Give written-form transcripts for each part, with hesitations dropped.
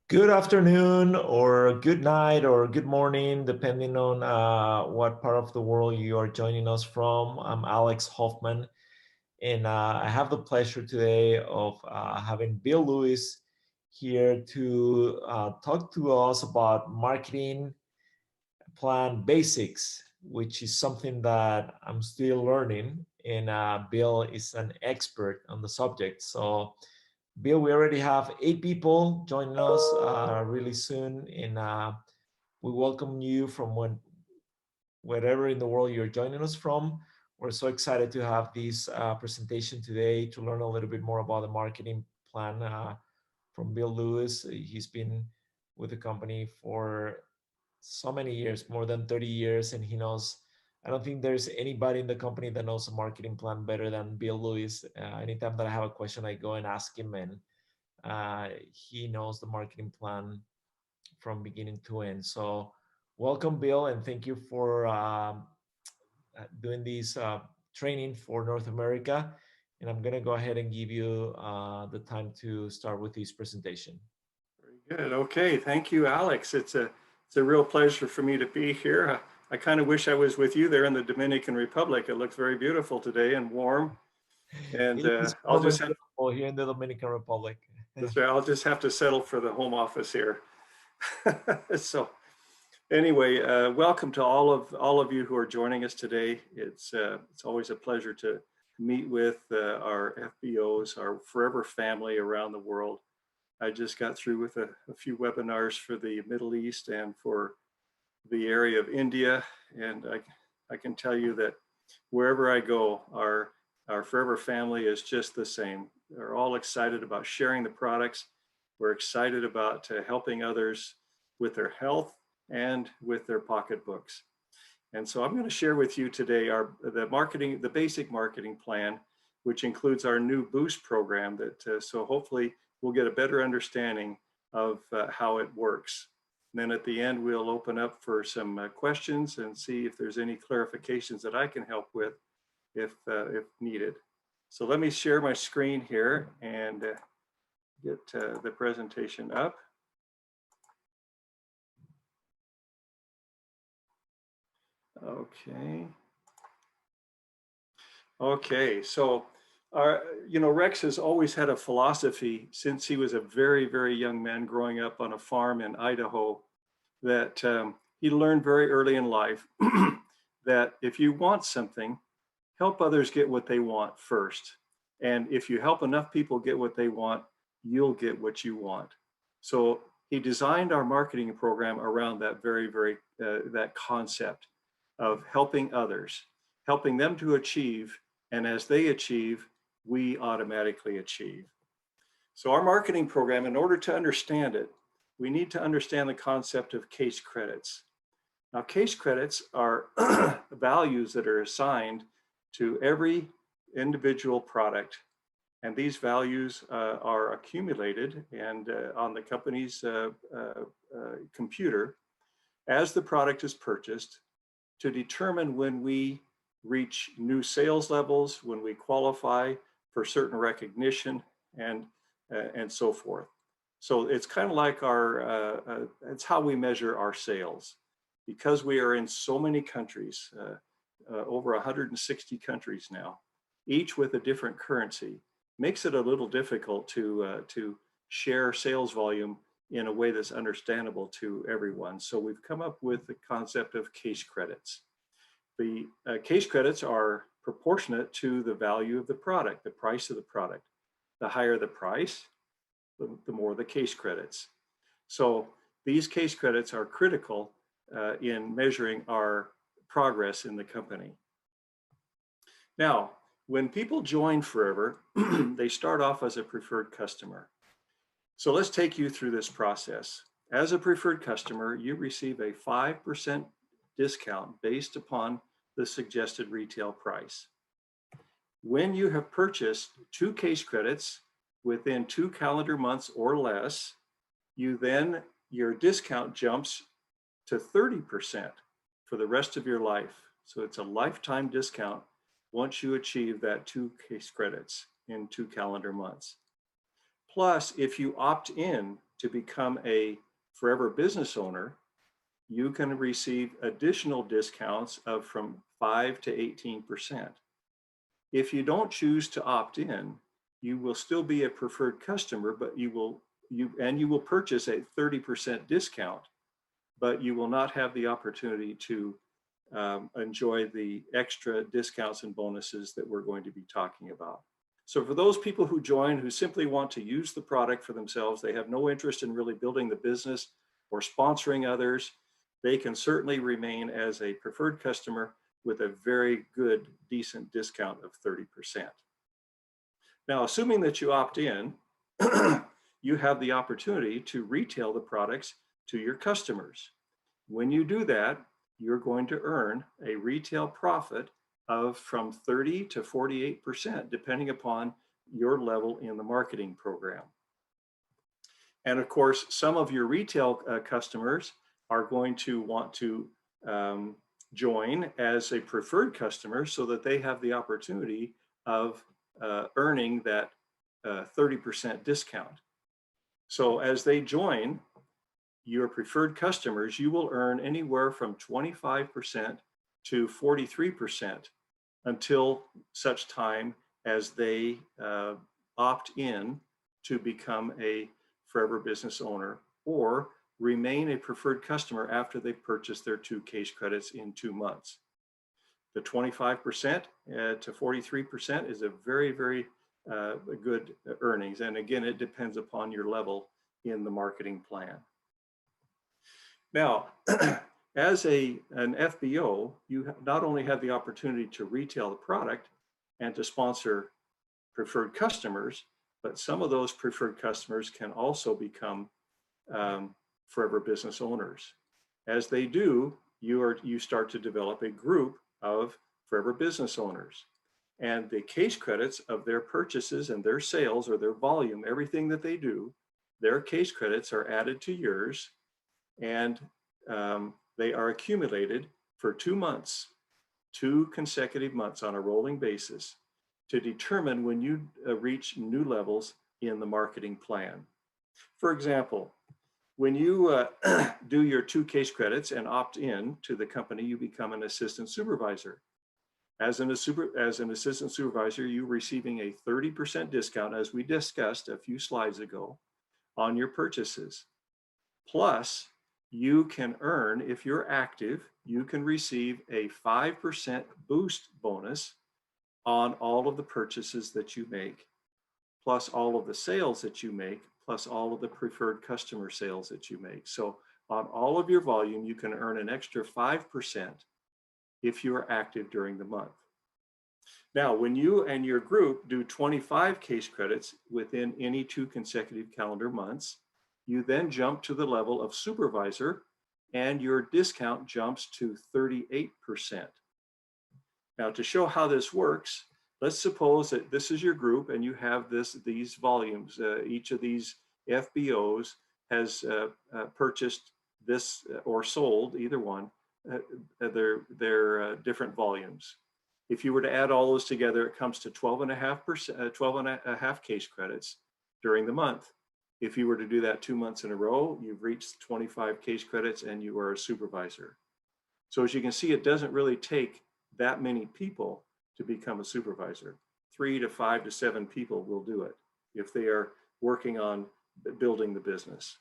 Good afternoon, or good night, or good morning, depending on what part of the world you are joining us from. I'm Alex Hoffman, and I have the pleasure today of having Bill Lewis here to talk to us about marketing plan basics, which is something that I'm still learning, and Bill is an expert on the subject. So Bill, we already have 8 people joining us really soon, and we welcome you from wherever in the world you're joining us from. We're so excited to have this presentation today to learn a little bit more about the marketing plan from Bill Lewis. He's been with the company for so many years, more than 30 years, and he knows. I don't think there's anybody in the company that knows a marketing plan better than Bill Lewis. Anytime that I have a question, I go and ask him, and he knows the marketing plan from beginning to end. So, welcome, Bill, and thank you for doing this training for North America. And I'm going to go ahead and give you the time to start with this presentation. Very good. Okay. Thank you, Alex. It's a real pleasure for me to be here. I kind of wish I was with you there in the Dominican Republic. It looks very beautiful today and warm. And It's I'll warm and just have beautiful here in the Dominican Republic. that's right. I'll just have to settle for the home office here. So anyway, welcome to all of you who are joining us today. It's always a pleasure to meet with our FBOs, our forever family around the world. I just got through with a few webinars for the Middle East and for the area of India, and I can tell you that wherever I go, our forever family is just the same. They're all excited about sharing the products. We're excited about helping others with their health and with their pocketbooks. And so I'm going to share with you today the basic marketing plan, which includes our new Boost program that so hopefully we'll get a better understanding of how it works. And then at the end, we'll open up for some questions and see if there's any clarifications that I can help with if needed. So let me share my screen here and get the presentation up. Okay, so Rex has always had a philosophy since he was a very, very young man growing up on a farm in Idaho that he learned very early in life that if you want something, help others get what they want first. And if you help enough people get what they want, you'll get what you want. So he designed our marketing program around that that concept of helping others, helping them to achieve. And as they achieve, we automatically achieve. So our marketing program, in order to understand it, we need to understand the concept of case credits. Now, case credits are values that are assigned to every individual product. And these values are accumulated and on the company's computer as the product is purchased to determine when we reach new sales levels, when we qualify for certain recognition, and so forth. So it's kind of like it's how we measure our sales. Because we are in so many countries, over 160 countries now, each with a different currency, makes it a little difficult to share sales volume in a way that's understandable to everyone. So we've come up with the concept of case credits. The case credits are proportionate to the value of the product, the price of the product. The higher the price, the more the case credits. So these case credits are critical in measuring our progress in the company. Now, when people join Forever, they start off as a preferred customer. So let's take you through this process. As a preferred customer, you receive a 5% discount based upon the suggested retail price. When you have purchased 2 case credits within 2 calendar months or less, your discount jumps to 30% for the rest of your life. So it's a lifetime discount once you achieve that 2 case credits in 2 calendar months. Plus, if you opt in to become a forever business owner, you can receive additional discounts of from 5 to 18%. If you don't choose to opt in, you will still be a preferred customer, but you will purchase a 30% discount, but you will not have the opportunity to enjoy the extra discounts and bonuses that we're going to be talking about. So for those people who join who simply want to use the product for themselves, they have no interest in really building the business or sponsoring others, they can certainly remain as a preferred customer with a very good, decent discount of 30%. Now, assuming that you opt in, you have the opportunity to retail the products to your customers. When you do that, you're going to earn a retail profit of from 30 to 48%, depending upon your level in the marketing program. And of course, some of your retail customers are going to want to join as a preferred customer so that they have the opportunity of earning that 30% discount. So as they join your preferred customers, you will earn anywhere from 25% to 43% until such time as they opt in to become a forever business owner or remain a preferred customer after they purchase their 2 case credits in 2 months. The 25% to 43% is a very, very good earnings. And again, it depends upon your level in the marketing plan. Now, as an FBO, you not only have the opportunity to retail the product and to sponsor preferred customers, but some of those preferred customers can also become forever business owners. As they do, you start to develop a group of forever business owners. And the case credits of their purchases and their sales or their volume, everything that they do, their case credits are added to yours, and they are accumulated for 2 months, 2 consecutive months on a rolling basis to determine when you reach new levels in the marketing plan. For example, when you do your 2 case credits and opt in to the company, you become an assistant supervisor. As an assistant supervisor, you're receiving a 30% discount, as we discussed a few slides ago, on your purchases. Plus, you can earn, if you're active, you can receive a 5% boost bonus on all of the purchases that you make, plus all of the sales that you make, plus all of the preferred customer sales that you make. So on all of your volume, you can earn an extra 5% if you are active during the month. Now, when you and your group do 25 case credits within any 2 consecutive calendar months, you then jump to the level of supervisor and your discount jumps to 38%. Now, to show how this works, let's suppose that this is your group and you have these volumes. Each of these FBOs has purchased this or sold, either one, their different volumes. If you were to add all those together, it comes to 12.5 case credits during the month. If you were to do that 2 months in a row, you've reached 25 case credits and you are a supervisor. So as you can see, it doesn't really take that many people to become a supervisor. 3 to 5 to 7 people will do it if they are working on building the business.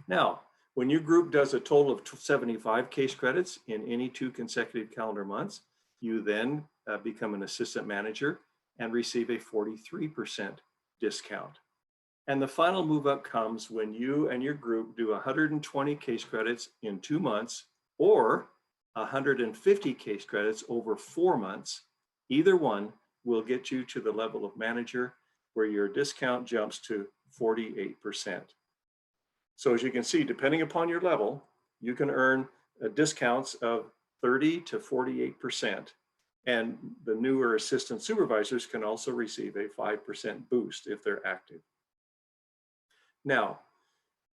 Now, when your group does a total of 75 case credits in any 2 consecutive calendar months, you then become an assistant manager and receive a 43% discount. And the final move up comes when you and your group do 120 case credits in 2 months or 150 case credits over 4 months. Either one will get you to the level of manager where your discount jumps to 48%. So as you can see, depending upon your level, you can earn discounts of 30 to 48%. And the newer assistant supervisors can also receive a 5% boost if they're active. Now,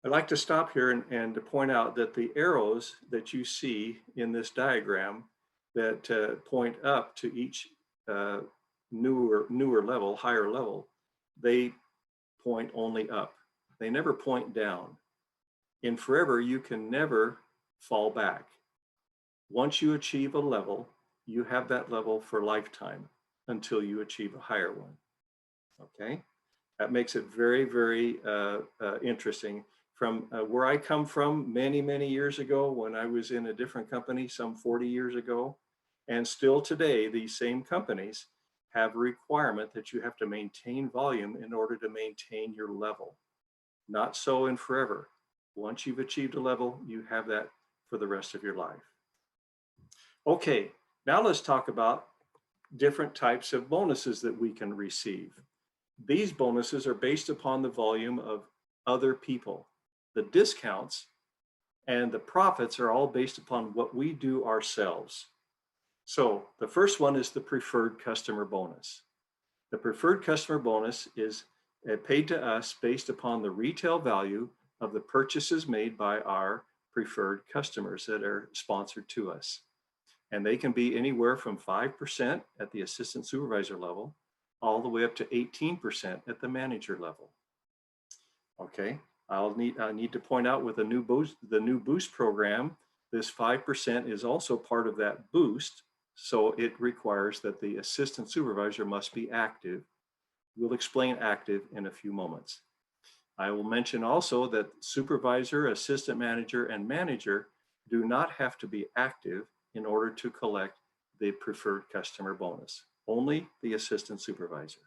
I'd like to stop here and to point out that the arrows that you see in this diagram that point up to each newer level, higher level, they point only up. They never point down. In Forever, you can never fall back. Once you achieve a level, you have that level for lifetime until you achieve a higher one. Okay, that makes it very, very interesting. From where I come from many, many years ago, when I was in a different company, some 40 years ago, and still today, these same companies have a requirement that you have to maintain volume in order to maintain your level. Not so in Forever. Once you've achieved a level, you have that for the rest of your life. Okay, now let's talk about different types of bonuses that we can receive. These bonuses are based upon the volume of other people. The discounts and the profits are all based upon what we do ourselves. So the first one is the preferred customer bonus. The preferred customer bonus is paid to us based upon the retail value of the purchases made by our preferred customers that are sponsored to us. And they can be anywhere from 5% at the assistant supervisor level, all the way up to 18% at the manager level. Okay, I need to point out with the new boost program, this 5% is also part of that boost. So it requires that the assistant supervisor must be active. We'll explain active in a few moments. I will mention also that supervisor, assistant manager, and manager do not have to be active in order to collect the preferred customer bonus, only the assistant supervisor.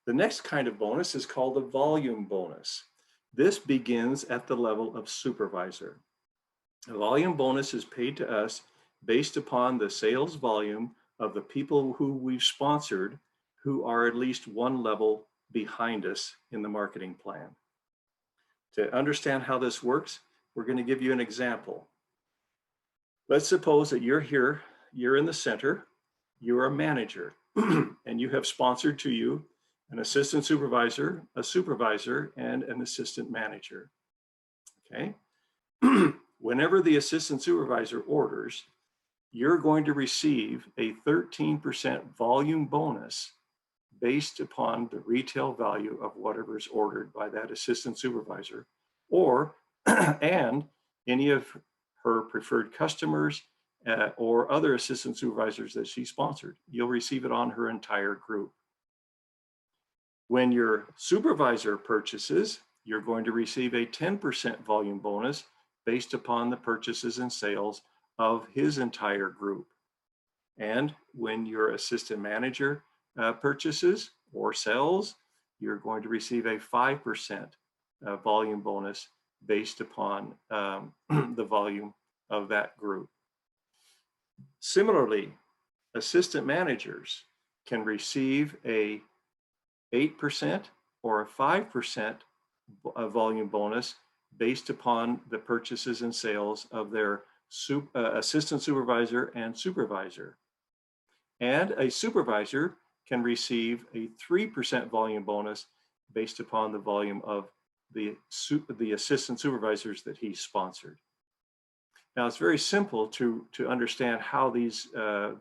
The next kind of bonus is called the volume bonus. This begins at the level of supervisor. The volume bonus is paid to us based upon the sales volume of the people who we've sponsored who are at least one level behind us in the marketing plan. To understand how this works, we're going to give you an example. Let's suppose that you're here, you're in the center, you're a manager, and you have sponsored to you an assistant supervisor, a supervisor, and an assistant manager. Okay. Whenever the assistant supervisor orders, you're going to receive a 13% volume bonus based upon the retail value of whatever is ordered by that assistant supervisor, or and any of her preferred customers or other assistant supervisors that she sponsored. You'll receive it on her entire group. When your supervisor purchases, you're going to receive a 10% volume bonus based upon the purchases and sales of his entire group. And when your assistant manager purchases or sells, you're going to receive a 5% volume bonus based upon the volume of that group. Similarly, assistant managers can receive a 8% or a 5% volume bonus based upon the purchases and sales of their assistant supervisor and supervisor. And a supervisor can receive a 3% volume bonus based upon the volume of the assistant supervisors that he sponsored. Now, it's very simple to understand how these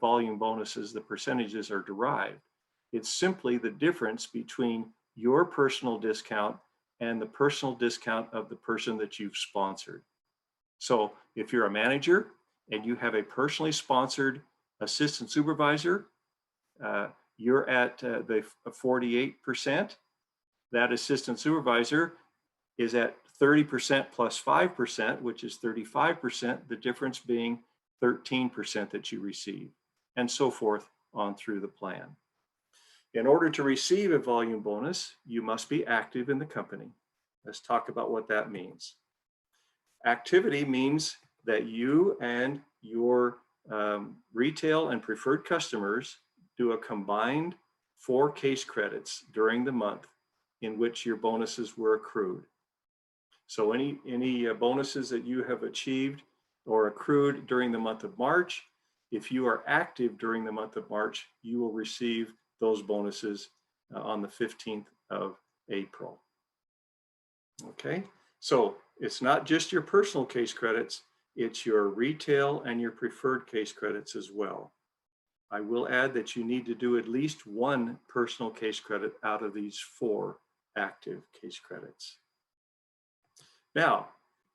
volume bonuses, the percentages, are derived. It's simply the difference between your personal discount and the personal discount of the person that you've sponsored. So if you're a manager and you have a personally sponsored assistant supervisor, you're at the 48%. That assistant supervisor is at 30% plus 5%, which is 35%, the difference being 13% that you receive, and so forth on through the plan. In order to receive a volume bonus, you must be active in the company. Let's talk about what that means. Activity means that you and your retail and preferred customers do a combined 4 case credits during the month in which your bonuses were accrued. So any bonuses that you have achieved or accrued during the month of March, if you are active during the month of March, you will receive those bonuses on the 15th of April. Okay, so it's not just your personal case credits, it's your retail and your preferred case credits as well. I will add that you need to do at least 1 personal case credit out of these 4 active case credits. Now,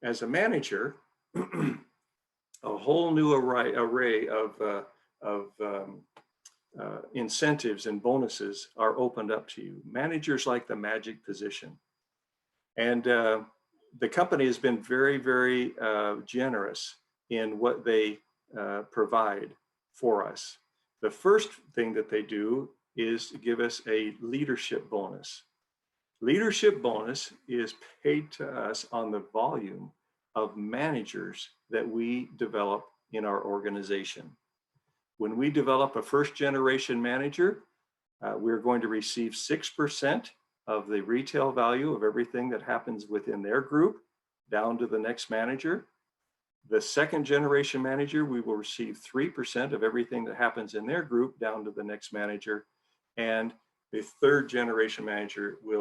as a manager, a whole new array of incentives and bonuses are opened up to you. Managers like the magic position. And the company has been very, very generous in what they provide for us. The first thing that they do is give us a leadership bonus. Leadership bonus is paid to us on the volume of managers that we develop in our organization. When we develop a first generation manager, we're going to receive 6% of the retail value of everything that happens within their group down to the next manager. The second generation manager, we will receive 3% of everything that happens in their group down to the next manager. And the third generation manager we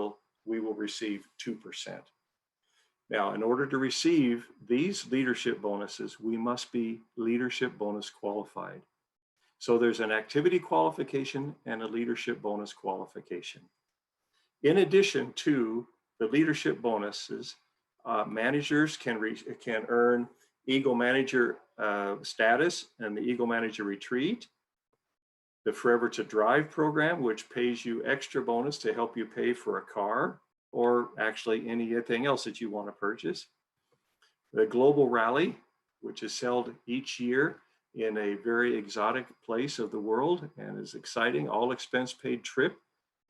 will receive 2%. Now, in order to receive these leadership bonuses, we must be leadership bonus qualified. So there's an activity qualification and a leadership bonus qualification. In addition to the leadership bonuses, managers can earn Eagle Manager status and the Eagle Manager Retreat, the Forever to Drive program, which pays you extra bonus to help you pay for a car or actually anything else that you want to purchase. The Global Rally, which is held each year in a very exotic place of the world and is exciting, all expense paid trip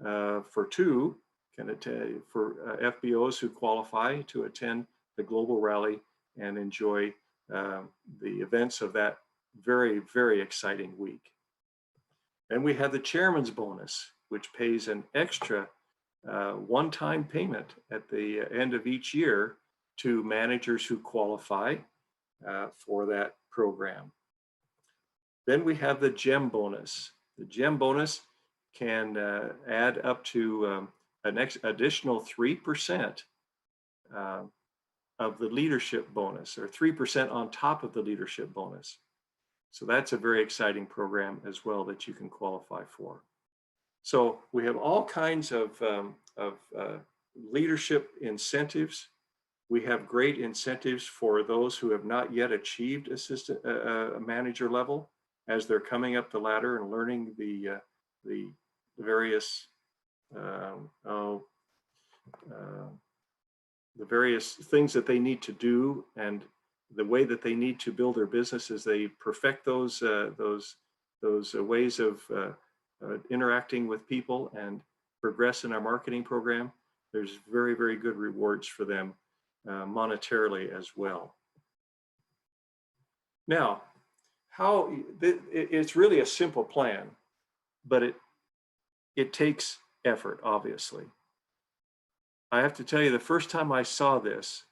for two for FBOs who qualify to attend the Global Rally and enjoy the events of that very, very exciting week. Then we have the Chairman's Bonus, which pays an extra one-time payment at the end of each year to managers who qualify for that program. Then we have the GEM Bonus. The GEM Bonus can add up to an additional 3% of the leadership bonus, or 3% on top of the leadership bonus. So that's a very exciting program as well that you can qualify for. So we have all kinds of leadership incentives. We have great incentives for those who have not yet achieved assistant manager level as they're coming up the ladder and learning the various things that they need to do and the way that they need to build their business as they perfect those ways of interacting with people and progress in our marketing program. There's very, very good rewards for them monetarily as well. Now, it's really a simple plan, but it takes effort, obviously. I have to tell you, the first time I saw this,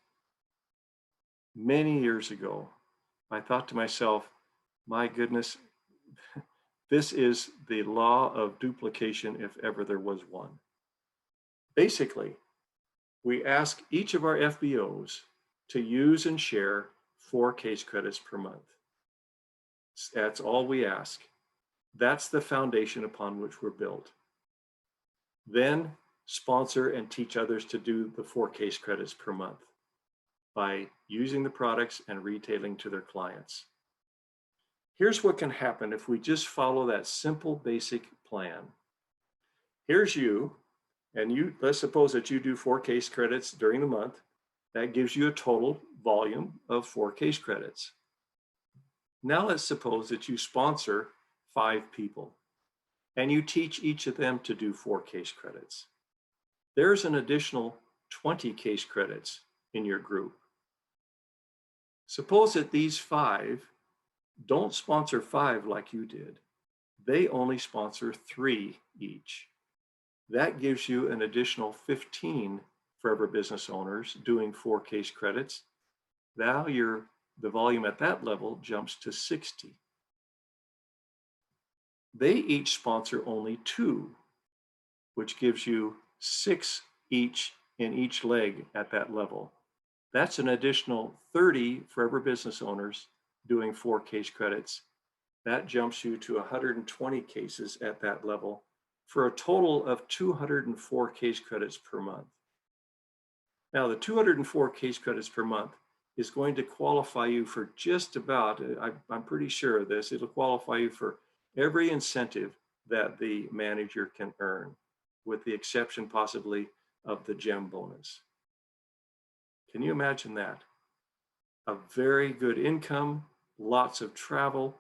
many years ago, I thought to myself, my goodness, this is the law of duplication if ever there was one. Basically, we ask each of our FBOs to use and share 4 case credits per month. That's all we ask. That's the foundation upon which we're built. Then sponsor and teach others to do the 4 case credits per month by using the products and retailing to their clients. Here's what can happen if we just follow that simple, basic plan. Here's you, and let's suppose that you do 4 case credits during the month. That gives you a total volume of 4 case credits. Now let's suppose that you sponsor 5 people and you teach each of them to do 4 case credits. There's an additional 20 case credits in your group. Suppose that these 5 don't sponsor 5 like you did. They only sponsor 3 each. That gives you an additional 15 Forever Business owners doing 4 case credits. Now the volume at that level jumps to 60. They each sponsor only 2, which gives you 6 each in each leg at that level. That's an additional 30 Forever Business owners doing 4 case credits. That jumps you to 120 cases at that level. for a total of 204 case credits per month. Now, the 204 case credits per month is going to qualify you for just about, I'm pretty sure of this, it'll qualify you for every incentive that the manager can earn, with the exception possibly of the GEM bonus. Can you imagine that? A very good income, lots of travel,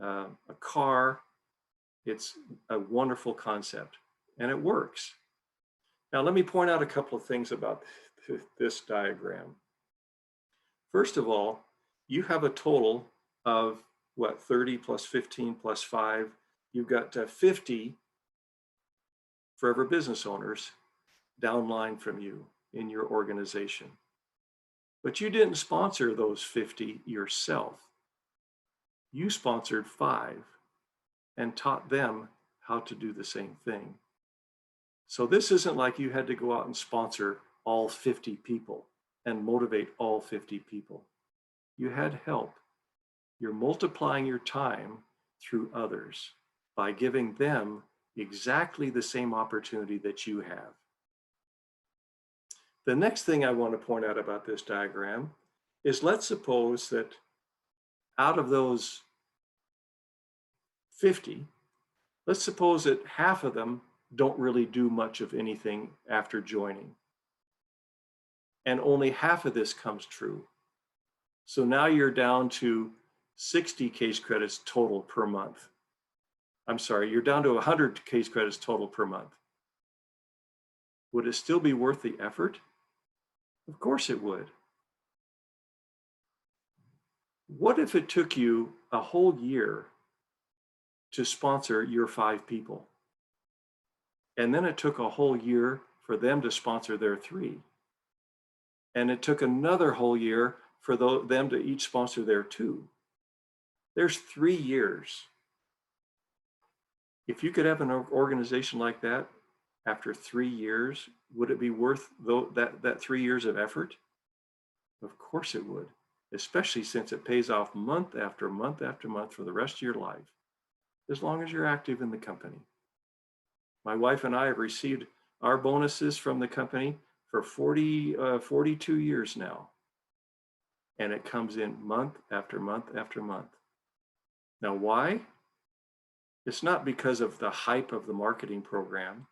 a car. It's a wonderful concept, and it works. Now, let me point out a couple of things about this diagram. First of all, you have a total of what, 30 plus 15 plus 5. You've got 50 forever business owners downline from you in your organization. But you didn't sponsor those 50 yourself. You sponsored 5 and taught them how to do the same thing. So this isn't like you had to go out and sponsor all 50 people and motivate all 50 people. You had help. You're multiplying your time through others by giving them exactly the same opportunity that you have. The next thing I want to point out about this diagram is, let's suppose that out of those 50, let's suppose that half of them don't really do much of anything after joining. And only half of this comes true. So now you're down to 60 case credits total per month. I'm sorry, you're down to 100 case credits total per month. Would it still be worth the effort? Of course it would. What if it took you a whole year to sponsor your 5 people? And then it took a whole year for them to sponsor their 3. And it took another whole year for them to each sponsor their 2. There's 3 years. If you could have an organization like that after 3 years, would it be worth that 3 years of effort? Of course it would, especially since it pays off month after month after month for the rest of your life, as long as you're active in the company. My wife and I have received our bonuses from the company for 42 years now. And it comes in month after month after month. Now, why? It's not because of the hype of the marketing program.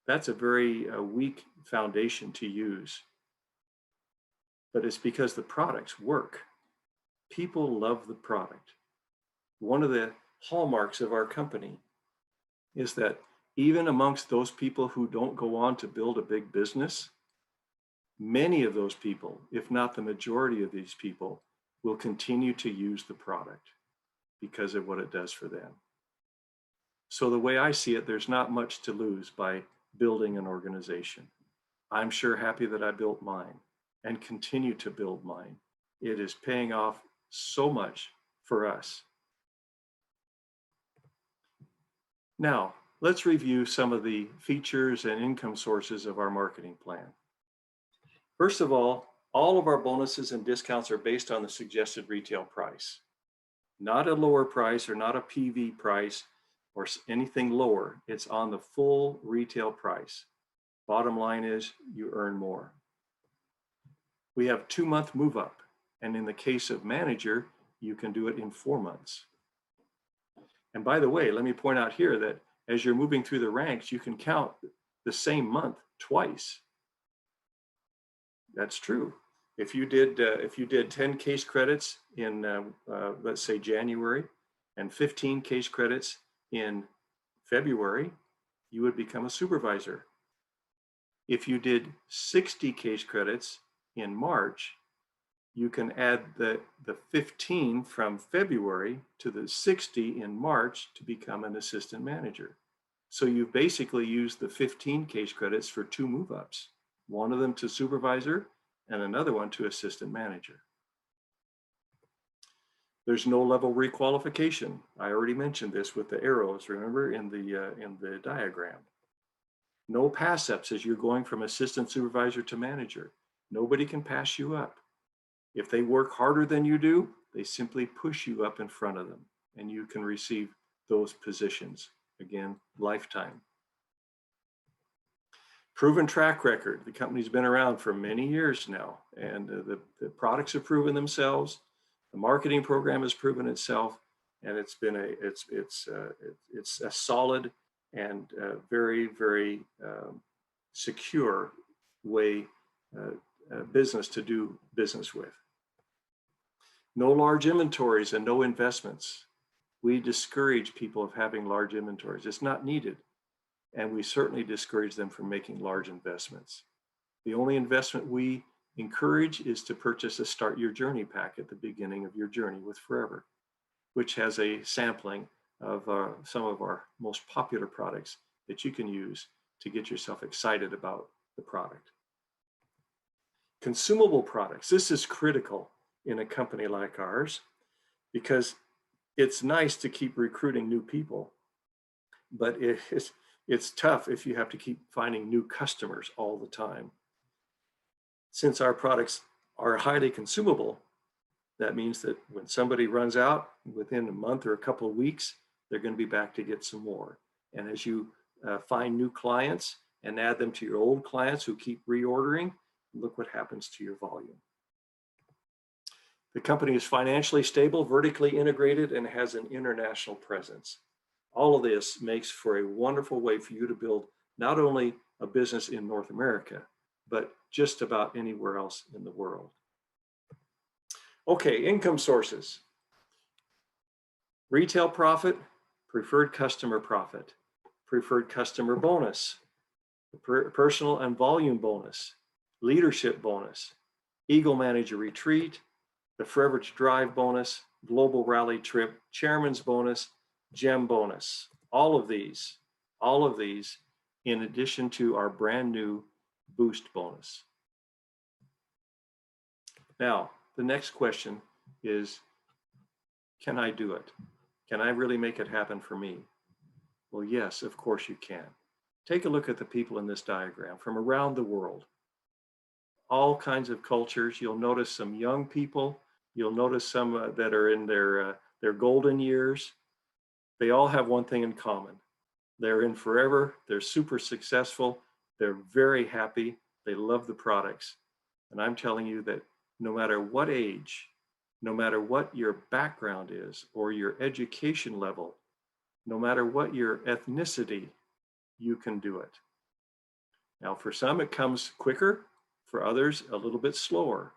That's a very weak foundation to use. But it's because the products work. People love the product. One of the hallmarks of our company is that even amongst those people who don't go on to build a big business, many of those people, if not the majority of these people, will continue to use the product because of what it does for them. So the way I see it, there's not much to lose by building an organization. I'm sure happy that I built mine and continue to build mine. It is paying off so much for us. Now, let's review some of the features and income sources of our marketing plan. First of all of our bonuses and discounts are based on the suggested retail price, not a lower price or not a PV price or anything lower. It's on the full retail price. Bottom line is you earn more. We have 2-month move up. And in the case of manager, you can do it in 4 months. And by the way, let me point out here that as you're moving through the ranks, you can count the same month twice. That's true. If you did 10 case credits in, let's say January, and 15 case credits in February, you would become a supervisor. If you did 60 case credits in March, you can add the 15 from February to the 60 in March to become an assistant manager. So you basically use the 15 case credits for 2 move-ups, one of them to supervisor and another one to assistant manager. There's no level requalification. I already mentioned this with the arrows, remember, in the diagram. No pass-ups as you're going from assistant supervisor to manager. Nobody can pass you up. If they work harder than you do, they simply push you up in front of them and you can receive those positions. again, lifetime. Proven track record. The company's been around for many years now, and the products have proven themselves. The marketing program has proven itself, and it's been it's a solid and very, very secure way business to do business with. No large inventories and no investments. We discourage people of having large inventories. It's not needed. And we certainly discourage them from making large investments. The only investment we encourage is to purchase a Start Your Journey pack at the beginning of your journey with Forever, which has a sampling of some of our most popular products that you can use to get yourself excited about the product. Consumable products. This is critical in a company like ours because it's nice to keep recruiting new people, but it's tough if you have to keep finding new customers all the time. Since our products are highly consumable, that means that when somebody runs out within a month or a couple of weeks, they're going to be back to get some more. And as you find new clients and add them to your old clients who keep reordering, look what happens to your volume. The company is financially stable, vertically integrated, and has an international presence. All of this makes for a wonderful way for you to build not only a business in North America, but just about anywhere else in the world. Okay, income sources. Retail profit, preferred customer profit, preferred customer bonus, personal and volume bonus, leadership bonus, Eagle Manager Retreat, the Forever to Drive bonus, Global Rally Trip, Chairman's bonus, Gem bonus. All of these in addition to our brand new Boost bonus. Now, the next question is, can I do it? Can I really make it happen for me? Well, yes, of course you can. Take a look at the people in this diagram from around the world. All kinds of cultures. You'll notice some young people. You'll notice some that are in their golden years. They all have one thing in common. They're in Forever. They're super successful. They're very happy. They love the products. And I'm telling you that no matter what age, no matter what your background is or your education level, no matter what your ethnicity, you can do it. Now, for some, it comes quicker. For others, a little bit slower,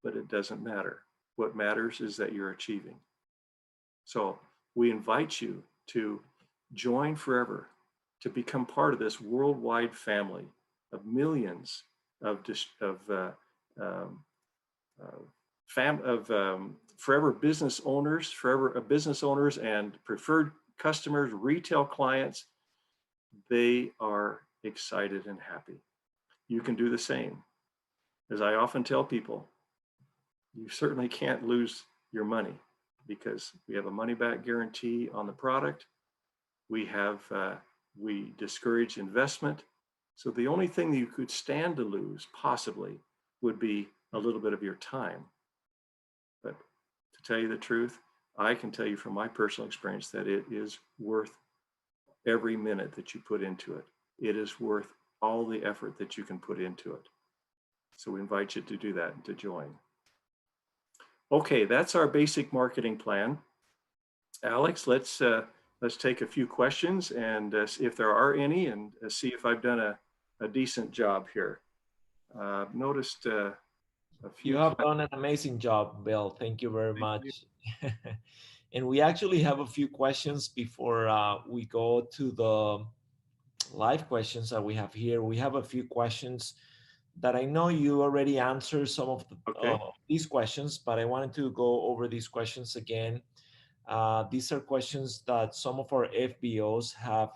but it doesn't matter. What matters is that you're achieving. So we invite you to join Forever, to become part of this worldwide family of millions of Forever business owners, and preferred customers, retail clients. They are excited and happy. You can do the same. As I often tell people, you certainly can't lose your money because we have a money-back guarantee on the product. We discourage investment. So the only thing that you could stand to lose possibly would be a little bit of your time. But to tell you the truth, I can tell you from my personal experience that it is worth every minute that you put into it. It is worth all the effort that you can put into it. So we invite you to do that and to join. Okay, that's our basic marketing plan. Alex, let's take a few questions and if there are any, and see if I've done a decent job here. I've noticed a few. You have done an amazing job, Bill. Thank you very much. And we actually have a few questions before we go to the live questions that we have here. We have a few questions that I know you already answered some of these questions, but I wanted to go over these questions again. These are questions that some of our FBOs have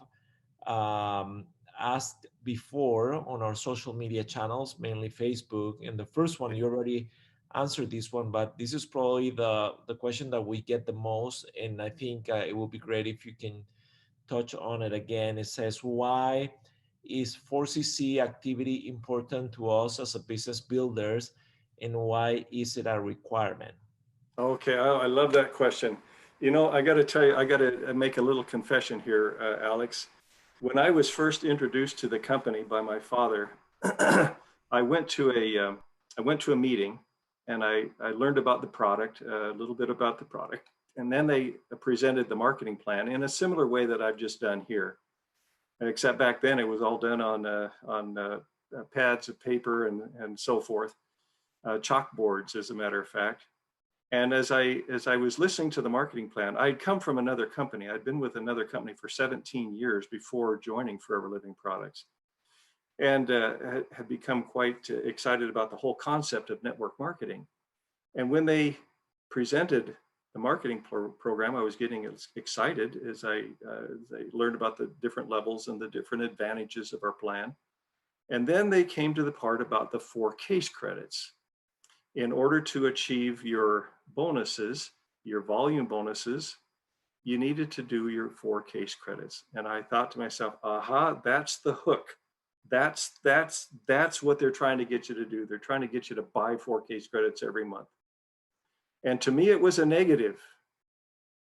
asked before on our social media channels, mainly Facebook. And the first one, you already answered this one, but this is probably the question that we get the most. And I think it will be great if you can touch on it again. It says, why is 4CC activity important to us as a business builders, and why is it a requirement? Okay, I love that question. You know, I got to tell you, I got to make a little confession here, Alex. When I was first introduced to the company by my father, I went to a meeting, and I learned about the product, a little bit about the product, and then they presented the marketing plan in a similar way that I've just done here, except back then it was all done on pads of paper and so forth, chalkboards, as a matter of fact. And as I was listening to the marketing plan, I'd come from another company. I'd been with another company for 17 years before joining Forever Living Products, and had become quite excited about the whole concept of network marketing. And when they presented the marketing program, I was getting excited as I learned about the different levels and the different advantages of our plan. And then they came to the part about the 4 case credits. In order to achieve your bonuses, your volume bonuses, you needed to do your 4 case credits. And I thought to myself, aha, that's the hook. That's what they're trying to get you to do. They're trying to get you to buy 4 case credits every month. And to me, it was a negative.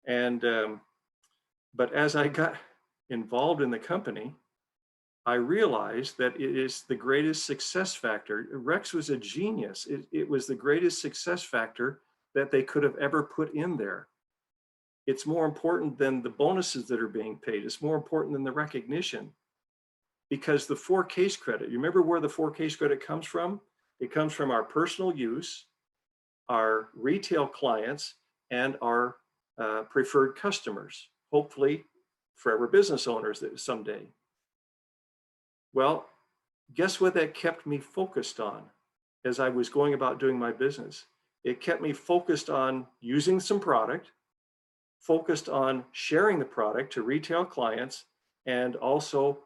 And but as I got involved in the company, I realized that it is the greatest success factor. Rex was a genius. It was the greatest success factor that they could have ever put in there. It's more important than the bonuses that are being paid. It's more important than the recognition, because the 4 case credit, you remember where the 4 case credit comes from? It comes from our personal use, our retail clients, and our preferred customers, hopefully forever business owners someday. Well, guess what that kept me focused on as I was going about doing my business? It kept me focused on using some product, focused on sharing the product to retail clients, and also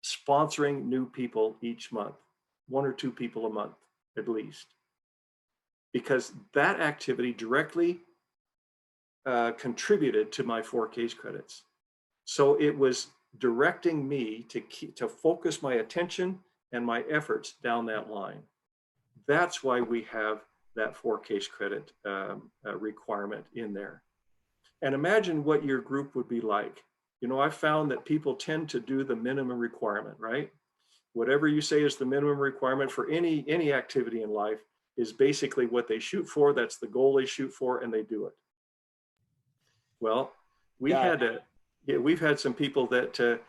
sponsoring new people each month, 1 or 2 people a month at least. Because that activity directly contributed to my 4 case credits. So it was directing me to focus my attention and my efforts down that line. That's why we have that 4 case credit requirement in there. And imagine what your group would be like. You know, I found that people tend to do the minimum requirement, right? Whatever you say is the minimum requirement for any activity in life is basically what they shoot for. That's the goal they shoot for, and they do it. Well, we've had some people that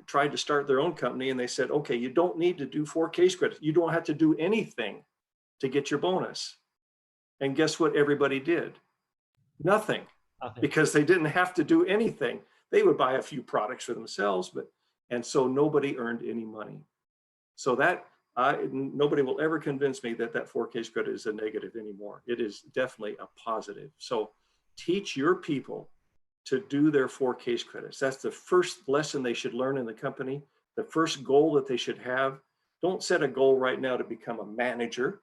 tried to start their own company, and they said, okay, you don't need to do 4 case credits. You don't have to do anything to get your bonus. And guess what everybody did? Nothing. Because they didn't have to do anything. They would buy a few products for themselves, and so nobody earned any money. So that nobody will ever convince me that 4 case credit is a negative anymore. It is definitely a positive. So teach your people to do their 4 case credits. That's the first lesson they should learn in the company, the first goal that they should have. Don't set a goal right now to become a manager.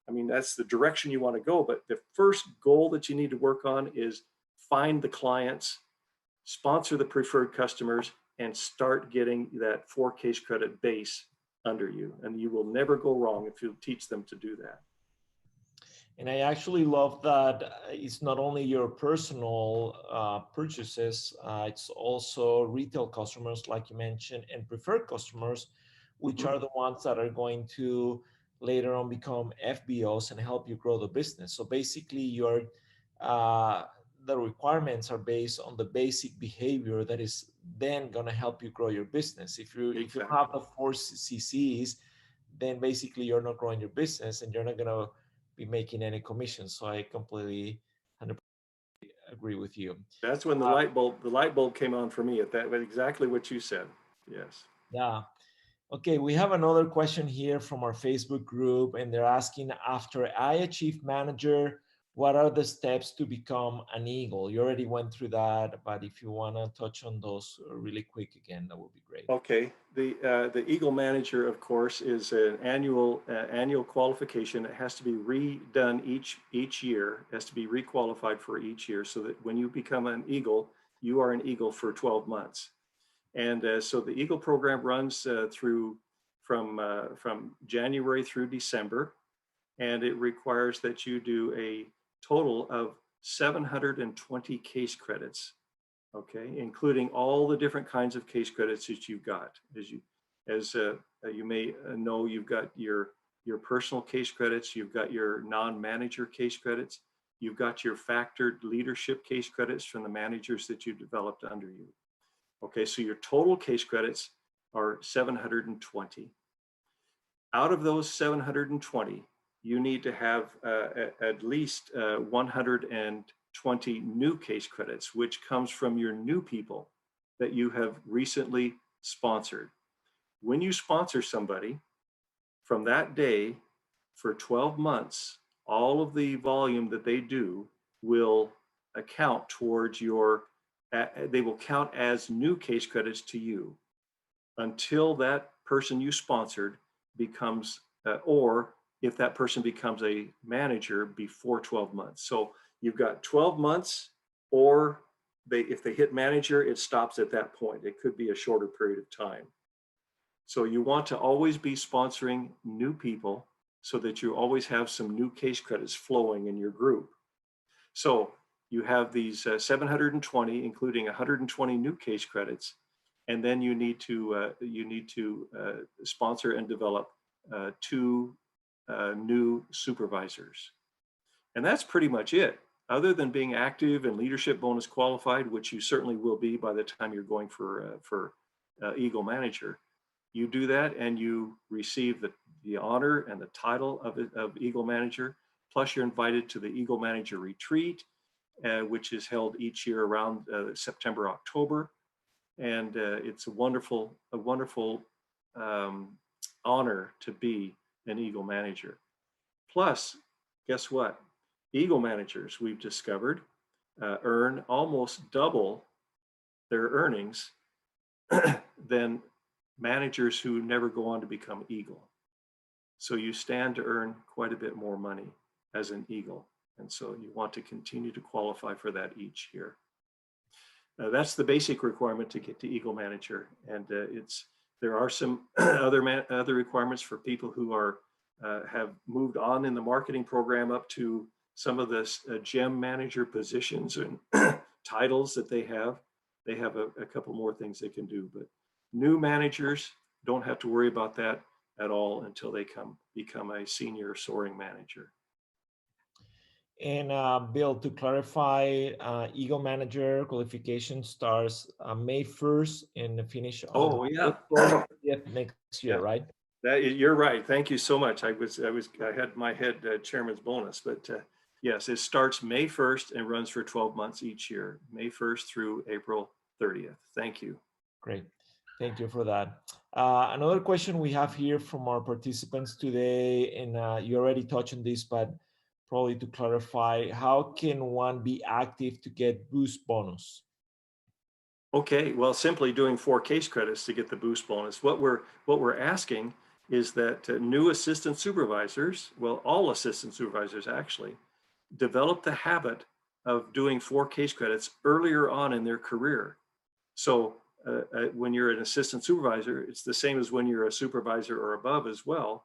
I mean, that's the direction you want to go, but the first goal that you need to work on is find the clients, sponsor the preferred customers, and start getting that 4 case credit base under you. And you will never go wrong if you teach them to do that. And I actually love that it's not only your personal purchases, it's also retail customers, like you mentioned, and preferred customers, which are the ones that are going to later on become FBOs and help you grow the business. So basically, the requirements are based on the basic behavior that is then going to help you grow your business. If you have the 4 CCs, then basically you're not growing your business and you're not going to be making any commissions. So I completely 100% agree with you. That's when the light bulb came on for me at that, exactly what you said. Yes. Yeah. Okay, we have another question here from our Facebook group, and they're asking, after I achieve manager, what are the steps to become an Eagle? You already went through that, but if you want to touch on those really quick again, that would be great. Okay, the Eagle Manager, of course, is an annual qualification. It has to be redone each year. It has to be requalified for each year, so that when you become an Eagle, you are an Eagle for 12 months. And so the Eagle program runs from January through December, and it requires that you do a total of 720 case credits, okay, including all the different kinds of case credits that you've got. As you may know, you've got your personal case credits, you've got your non-manager case credits, you've got your factored leadership case credits from the managers that you developed under you. Okay, so your total case credits are 720. Out of those 720, you need to have at least 120 new case credits, which comes from your new people that you have recently sponsored. When you sponsor somebody, from that day for 12 months, all of the volume that they do will account towards they will count as new case credits to you until that person you sponsored becomes, or if that person becomes a manager before 12 months. So you've got 12 months, or if they hit manager, it stops at that point. It could be a shorter period of time. So you want to always be sponsoring new people so that you always have some new case credits flowing in your group. So you have these 720, including 120 new case credits, and then you need to sponsor and develop 2 new supervisors. And that's pretty much it. Other than being active and leadership bonus qualified, which you certainly will be by the time you're going for Eagle Manager, you do that and you receive the honor and the title of Eagle Manager. Plus, you're invited to the Eagle Manager Retreat, which is held each year around September, October. And it's a wonderful honor to be an Eagle Manager. Plus, guess what? Eagle Managers, we've discovered, earn almost double their earnings than managers who never go on to become Eagle. So you stand to earn quite a bit more money as an Eagle. And so you want to continue to qualify for that each year. That's the basic requirement to get to Eagle Manager. And there are some other requirements for people who have moved on in the marketing program up to some of the GEM manager positions and titles that they have. They have a couple more things they can do, but new managers don't have to worry about that at all until they become a senior soaring manager. And Bill, to clarify, Eagle Manager qualification starts May 1st and finish on April 30th next year, right? You're right. Thank you so much. I had my head chairman's bonus, but yes, it starts May 1st and runs for 12 months each year, May 1st through April 30th. Thank you. Great. Thank you for that. Another question we have here from our participants today, and you already touched on this, but probably to clarify, how can one be active to get boost bonus? Okay, well, simply doing 4 case credits to get the boost bonus. What we're asking is that new assistant supervisors, well, all assistant supervisors actually, develop the habit of doing 4 case credits earlier on in their career. So when you're an assistant supervisor, it's the same as when you're a supervisor or above as well,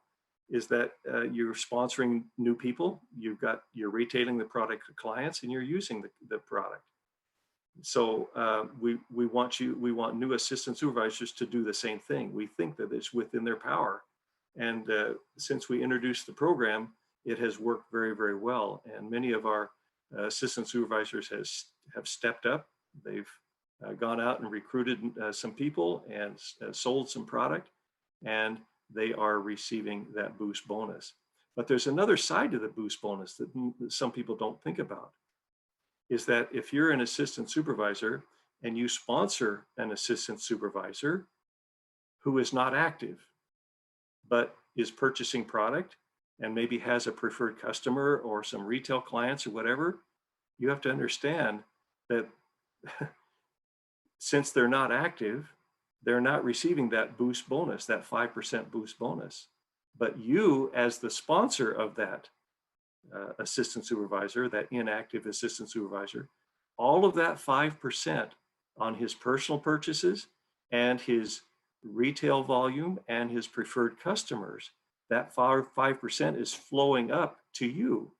is that you're sponsoring new people, you're retailing the product to clients, and you're using the product. So we want new assistant supervisors to do the same thing. We think that it's within their power. And since we introduced the program, it has worked very, very well. And many of our assistant supervisors have stepped up. They've gone out and recruited some people and sold some product, and they are receiving that boost bonus. But there's another side to the boost bonus that some people don't think about, is that if you're an assistant supervisor and you sponsor an assistant supervisor who is not active, but is purchasing product and maybe has a preferred customer or some retail clients or whatever, you have to understand that since they're not active, they're not receiving that boost bonus, that 5% boost bonus. But you, as the sponsor of that assistant supervisor, that inactive assistant supervisor, all of that 5% on his personal purchases and his retail volume and his preferred customers, that 5% is flowing up to you,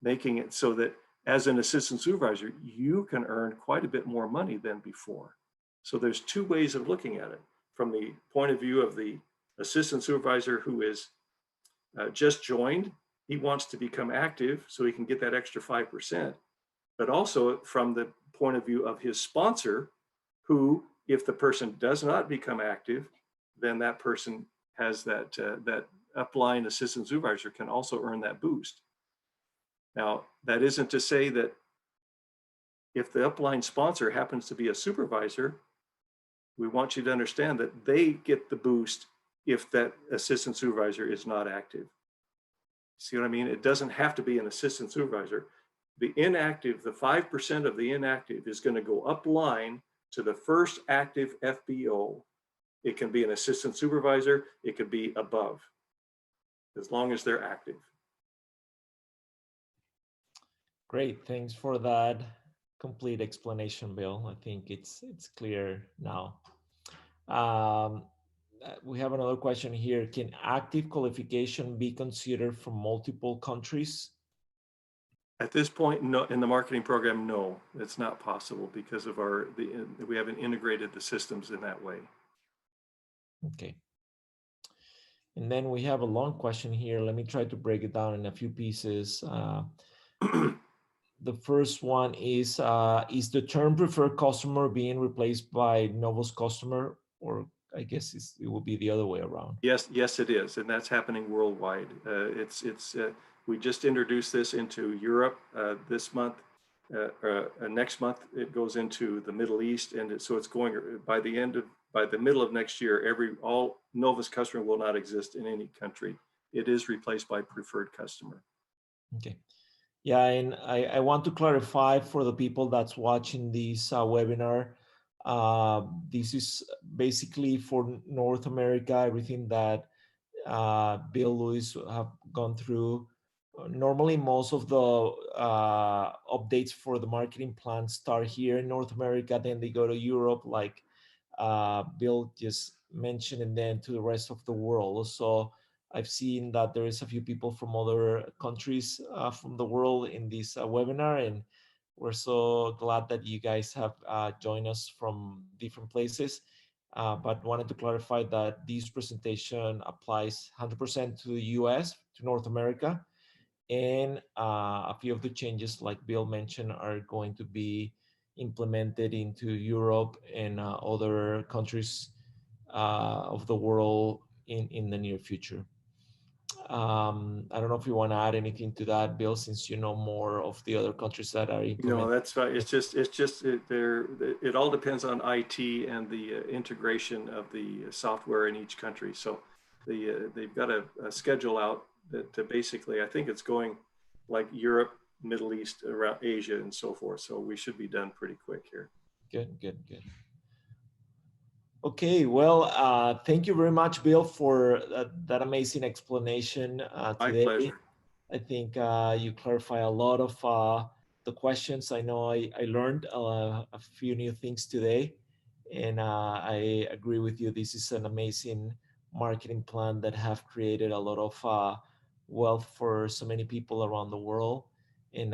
making it so that as an assistant supervisor, you can earn quite a bit more money than before. So there's two ways of looking at it. From the point of view of the assistant supervisor who is just joined, he wants to become active so he can get that extra 5%. But also from the point of view of his sponsor, who, if the person does not become active, then that person has that upline assistant supervisor can also earn that boost. Now, that isn't to say that if the upline sponsor happens to be a supervisor, we want you to understand that they get the boost if that assistant supervisor is not active. See what I mean? It doesn't have to be an assistant supervisor. The inactive, the 5% of the inactive is going to go up line to the first active FBO. It can be an assistant supervisor, it could be above, as long as they're active. Great, thanks for that complete explanation, Bill. I think it's clear now. We have another question here. Can active qualification be considered from multiple countries? At this point, no, in the marketing program, no, it's not possible because of we haven't integrated the systems in that way. Okay. And then we have a long question here. Let me try to break it down in a few pieces. The first one is the term preferred customer being replaced by Novus customer, or I guess it will be the other way around? Yes, it is, and that's happening worldwide. We just introduced this into Europe this month. Next month it goes into the Middle East, and so it's going by the middle of next year. All Novus customer will not exist in any country. It is replaced by preferred customer. Okay. Yeah, and I want to clarify for the people that's watching this webinar. This is basically for North America, everything that Bill Lewis have gone through. Normally, most of the updates for the marketing plan start here in North America, then they go to Europe, like Bill just mentioned, and then to the rest of the world. So I've seen that there is a few people from other countries from the world in this webinar, and we're so glad that you guys have joined us from different places. But wanted to clarify that this presentation applies 100% to the US, to North America, and a few of the changes, like Bill mentioned, are going to be implemented into Europe and other countries of the world in the near future. I don't know if you want to add anything to that, Bill, since you know more of the other countries that are implementing. No, that's right. It all depends on IT and the integration of the software in each country. So they've got a schedule out that basically, I think it's going like Europe, Middle East, around Asia, and so forth. So we should be done pretty quick here. Good. Okay, well, thank you very much, Bill, for that amazing explanation today. My pleasure. I think you clarify a lot of the questions. I know I learned a few new things today, and I agree with you. This is an amazing marketing plan that have created a lot of wealth for so many people around the world. And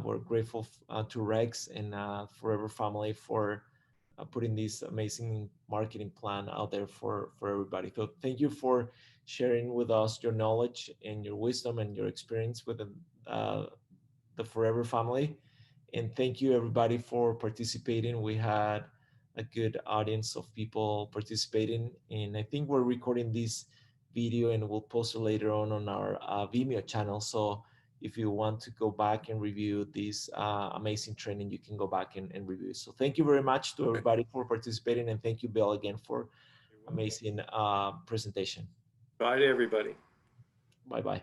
we're grateful to Rex and Forever Family for putting this amazing marketing plan out there for everybody. So thank you for sharing with us your knowledge and your wisdom and your experience with the Forever Family. And thank you everybody for participating. We had a good audience of people participating, and I think we're recording this video and we'll post it later on our Vimeo channel. So if you want to go back and review this amazing training, you can go back and review. So thank you very much to everybody for participating, and thank you, Bill, again for amazing presentation. Bye to everybody. Bye-bye.